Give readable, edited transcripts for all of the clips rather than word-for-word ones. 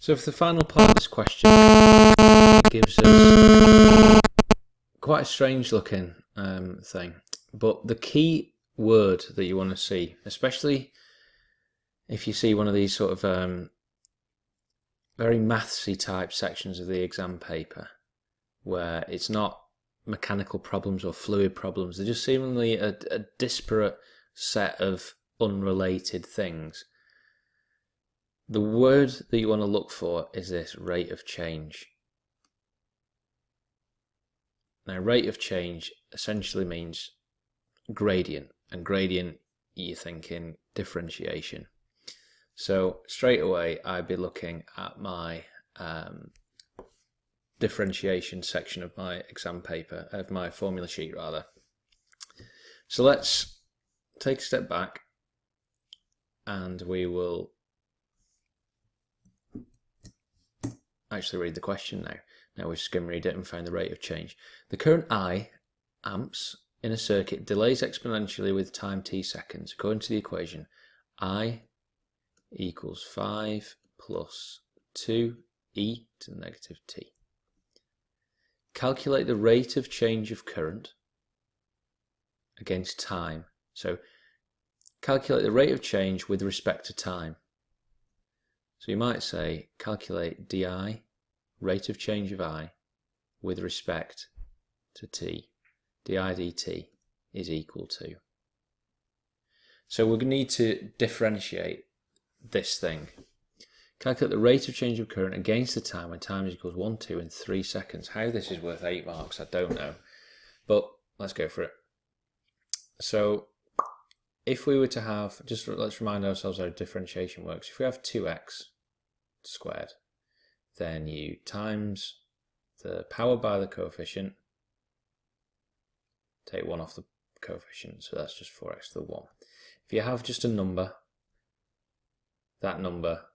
So for the final part of this question, it gives us quite a strange looking thing. But the key word that you want to see, especially if you see one of these sort of very mathsy type sections of the exam paper, where it's not mechanical problems or fluid problems, they're just seemingly a disparate set of unrelated things. The word that you want to look for is this rate of change. Now, rate of change essentially means gradient, and gradient, you're thinking differentiation. So straight away, I'd be looking at my differentiation section of my exam paper, of my formula sheet rather. So let's take a step back, and we will actually read the question now. Now we've skim read it and find the rate of change. The current I, amps, in a circuit delays exponentially with time t seconds. According to the equation, I equals 5 plus 2e to the negative t. Calculate the rate of change of current against time. So calculate the rate of change with respect to time. So you might say calculate di, rate of change of I, with respect to t. Di dt is equal to. So we're going to need to differentiate this thing. Calculate the rate of change of current against the time when time is equals 1, 2 and 3 seconds. How this is worth 8 marks, I don't know. But let's go for it. So if we were to have, just let's remind ourselves how differentiation works. If we have 2x squared, then you times the power by the coefficient, take 1 off the coefficient, so that's just 4x to the 1. If you have just a number, that number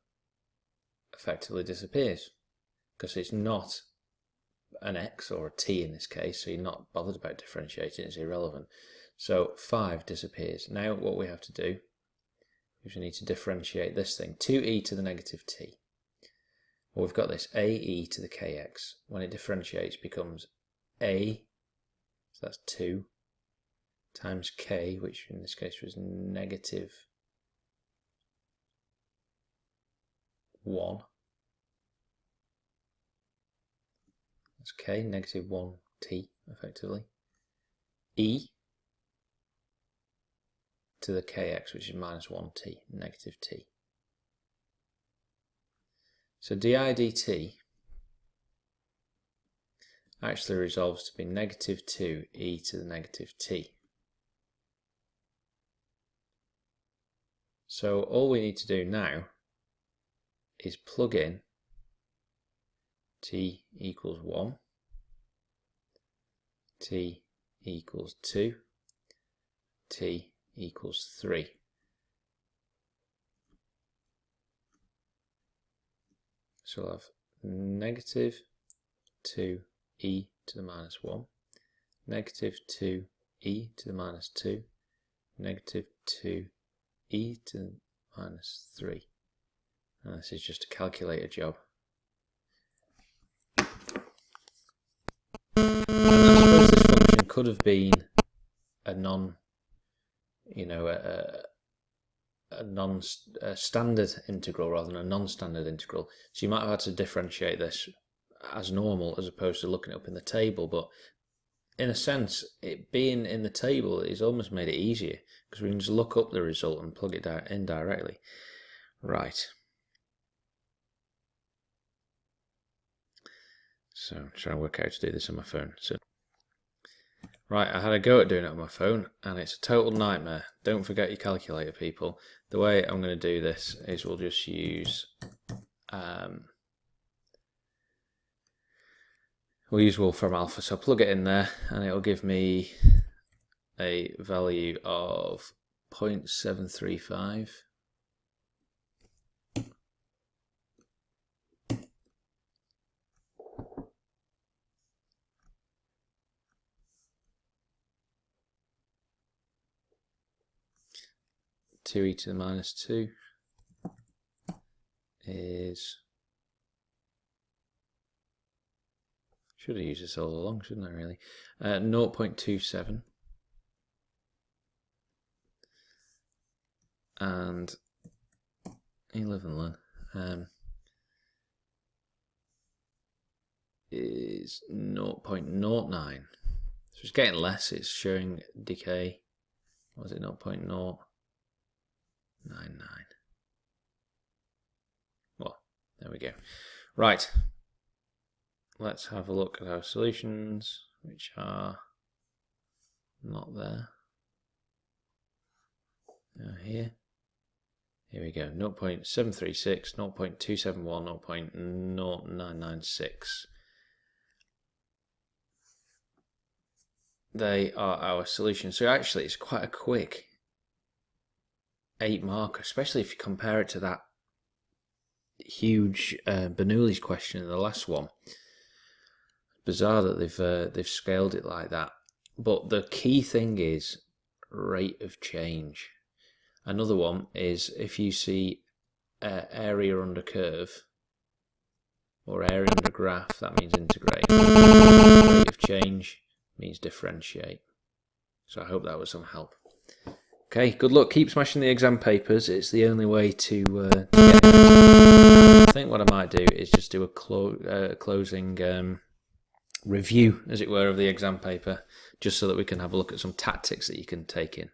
effectively disappears because it's not an x or a t in this case, so you're not bothered about differentiating, it's irrelevant. So 5 disappears. Now what we have to do is we need to differentiate this thing, 2e to the negative t. Well, we've got this ae to the kx. When it differentiates, becomes a, so that's 2, times k, which in this case was negative 1. That's k, negative 1t, effectively. E to the kx, which is minus 1t, negative t. So di dt actually resolves to be negative 2e to the negative t. So all we need to do now is plug in t equals 1, t equals 2, t equals 3. So we'll have negative 2e to the minus 1, negative 2e to the minus 2, negative 2e to the minus 3. And this is just a calculator job. And I suppose this function could have been a standard integral rather than a non-standard integral. So you might have had to differentiate this as normal as opposed to looking it up in the table, but in a sense, it being in the table is almost made it easier because we can just look up the result and plug it in directly. Right. So I'm trying to work out how to do this on my phone. So, right, I had a go at doing it on my phone and it's a total nightmare. Don't forget your calculator, people. The way I'm going to do this is we'll just use Wolfram Alpha. So I'll plug it in there and it'll give me a value of 0.735. Two e to the minus 2 is Should have used this all along, shouldn't I, really? 0.27. And 11 is 0.09. So it's getting less, it's showing decay. What was it, 0.099? Well, there we go. Right, let's have a look at our solutions, which are not there. Now here we go, 0.736, 0.271, 0.0996. They are our solutions. So actually it's quite a quick 8 marker, especially if you compare it to that huge Bernoulli's question in the last one. Bizarre that they've scaled it like that. But the key thing is rate of change. Another one is if you see area under curve or area under graph, that means integrate. Rate of change means differentiate. So I hope that was some help. Okay, good luck. Keep smashing the exam papers. It's the only way to get it. I think what I might do is just do a closing review, as it were, of the exam paper, just so that we can have a look at some tactics that you can take in.